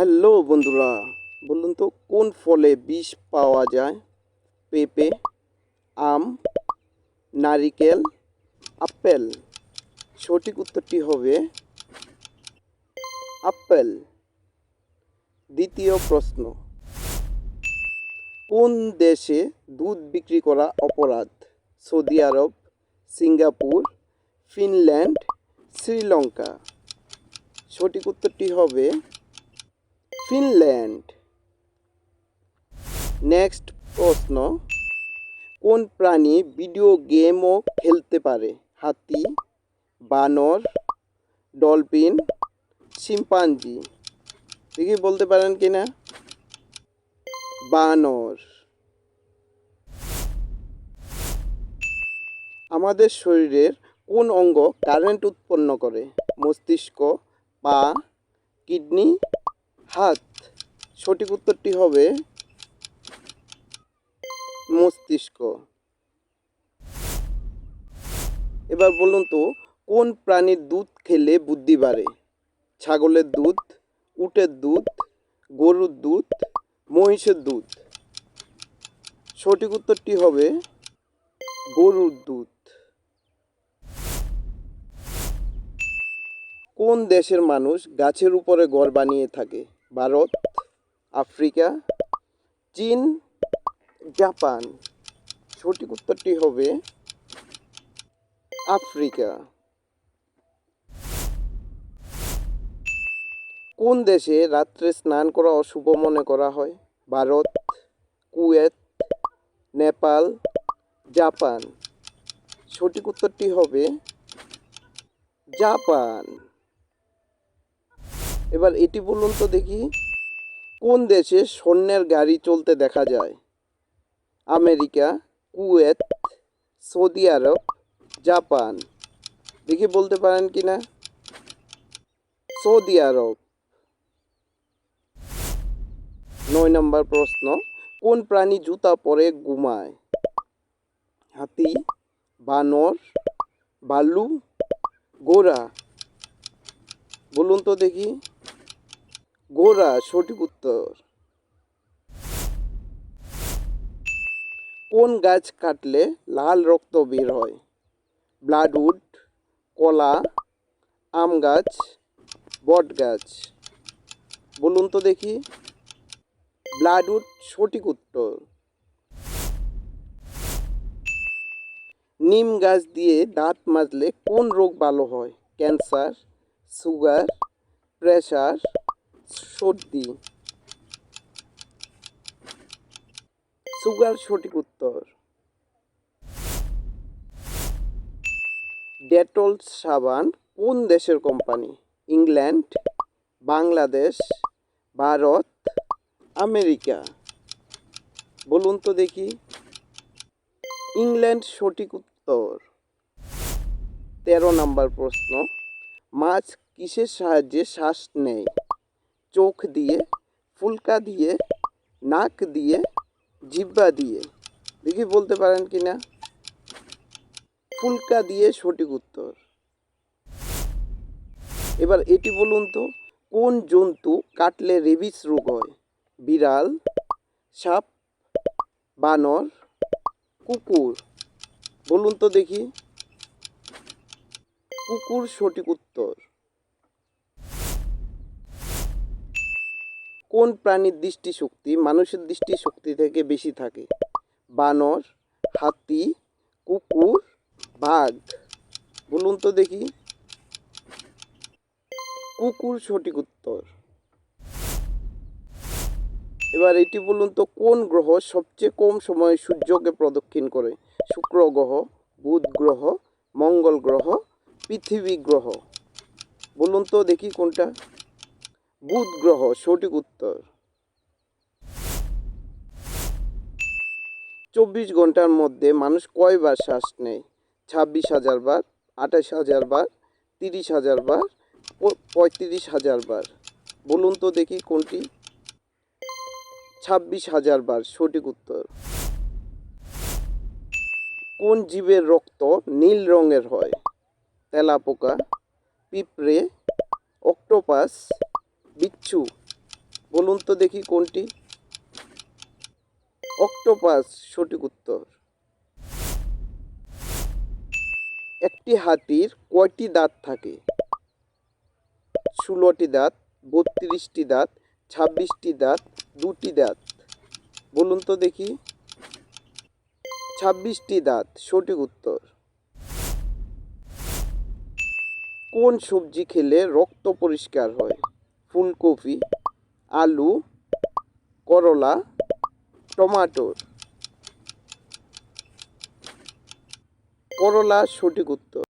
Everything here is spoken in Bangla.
হ্যালো বন্ধুরা, বলুন তো কোন ফলে বিষ পাওয়া যায়? পেঁপে, আম, নারিকেল, আপেল। সঠিক উত্তরটি হবে আপেল। দ্বিতীয় প্রশ্ন, কোন দেশে দুধ বিক্রি করা অপরাধ? সৌদি আরব, সিঙ্গাপুর, ফিনল্যান্ড, শ্রীলঙ্কা। সঠিক উত্তরটি হবে ফিনল্যান্ড। নেক্সট প্রশ্ন, কোন প্রাণী ভিডিও গেমও খেলতে পারে? হাতি, বানর, ডলফিন, শিম্পাঞ্জি। দেখি বলতে পারেন কি না? বানর। আমাদের শরীরের কোন অঙ্গ কারেন্ট উৎপন্ন করে? মস্তিষ্ক, পা, কিডনি, হাত। সঠিক উত্তরটি হবে মস্তিষ্ক। এবার বলুন তো কোন প্রাণীর দুধ খেলে বুদ্ধি বাড়ে? ছাগলের দুধ, উটের দুধ, গরুর দুধ, মহিষের দুধ। সঠিক উত্তরটি হবে গরুর দুধ। কোন দেশের মানুষ গাছের উপরে ঘর বানিয়ে থাকে? ভারত, আফ্রিকা, চীন, জাপান। সঠিক উত্তরটি হবে আফ্রিকা। কোন দেশে রাত্রে স্নান করা অশুভ মনে করা হয়? Bharat, Kuwait, Nepal, Japan. সঠিক উত্তরটি হবে জাপান। এবার এটি বলুন তো দেখি, কোন দেশে স্বর্ণের গাড়ি চলতে দেখা যায়? আমেরিকা, কুয়েত, সৌদি আরব, জাপান। দেখি বলতে পারেন কি না? সৌদি আরব। 9 নম্বর প্রশ্ন, কোন প্রাণী জুতা পরে ঘুমায়? হাতি, বানর, ভালু, ঘোড়া। বলুন তো দেখি। ঘোড়া সঠিক উত্তর। কোন গাছ কাটলে লাল রক্ত বের হয়? ব্লাডউড, কলা, আম গাছ, বট গাছ। বলুন তো দেখি। ব্লাডউড সঠিক উত্তর। নিম গাছ দিয়ে দাঁত মাজলে কোন রোগ ভালো হয়? ক্যান্সার, সুগার, প্রেশার, সর্দি। সুগার সঠিক উত্তর। ডেটল সাবান কোন দেশের company? England, Bangladesh, Bharat, America. বলুন তো দেখি। ইংল্যান্ড সঠিক উত্তর। 13 নম্বর প্রশ্ন, মাছ কিসের সাহায্যে শ্বাস নেয়? চোখ দিয়ে, ফুলকা দিয়ে, নাক দিয়ে, জিহ্বা দিয়ে। দেখি বলতে পারেন কি না? ফুলকা দিয়ে সঠিক উত্তর। এবার এটি বলুন তো, কোন জন্তু কাটলে রেবিস রোগ হয়? বিড়াল, সাপ, বানর, কুকুর। বলুন তো দেখি। কুকুর সঠিক উত্তর। কোন প্রাণীর দৃষ্টিশক্তি মানুষের দৃষ্টিশক্তি থেকে বেশি থাকে? বানর, হাতি, কুকুর, বাঘ। বলুন তো দেখি। কুকুর সঠিক উত্তর। এবার এটি বলুন তো, কোন গ্রহ সবচেয়ে কম সময়ে সূর্যকে প্রদক্ষিণ করে? শুক্র গ্রহ, বুধ গ্রহ, মঙ্গল গ্রহ, পৃথিবী গ্রহ। বলুন তো দেখি কোনটা? বুধ গ্রহ সঠিক উত্তর। 24 ঘন্টার মধ্যে মানুষ কয়বার শ্বাস নেয়? 26,000 বার, 28,000 বার, 30,000 বার, 35,000 বার। বলুন তো দেখি কোনটি? 26,000 বার সঠিক উত্তর। কোন জীবের রক্ত নীল রঙের হয়? তেলাপোকা, পিঁপড়ে, অক্টোপাস, বিচ্ছু। বলুন তো দেখি কোনটি? অক্টোপাস সঠিক উত্তর। একটি হাতির কয়টি দাঁত থাকে? 16টি দাঁত, 32টি দাঁত, 26টি দাঁত, 2টি দাঁত। বলুন তো দেখি। 26টি দাঁত সঠিক উত্তর। কোন সবজি খেলে রক্ত পরিষ্কার হয়? ফুলকপি, আলু, করলা, টমাটোর। করলা সঠিক উত্তর।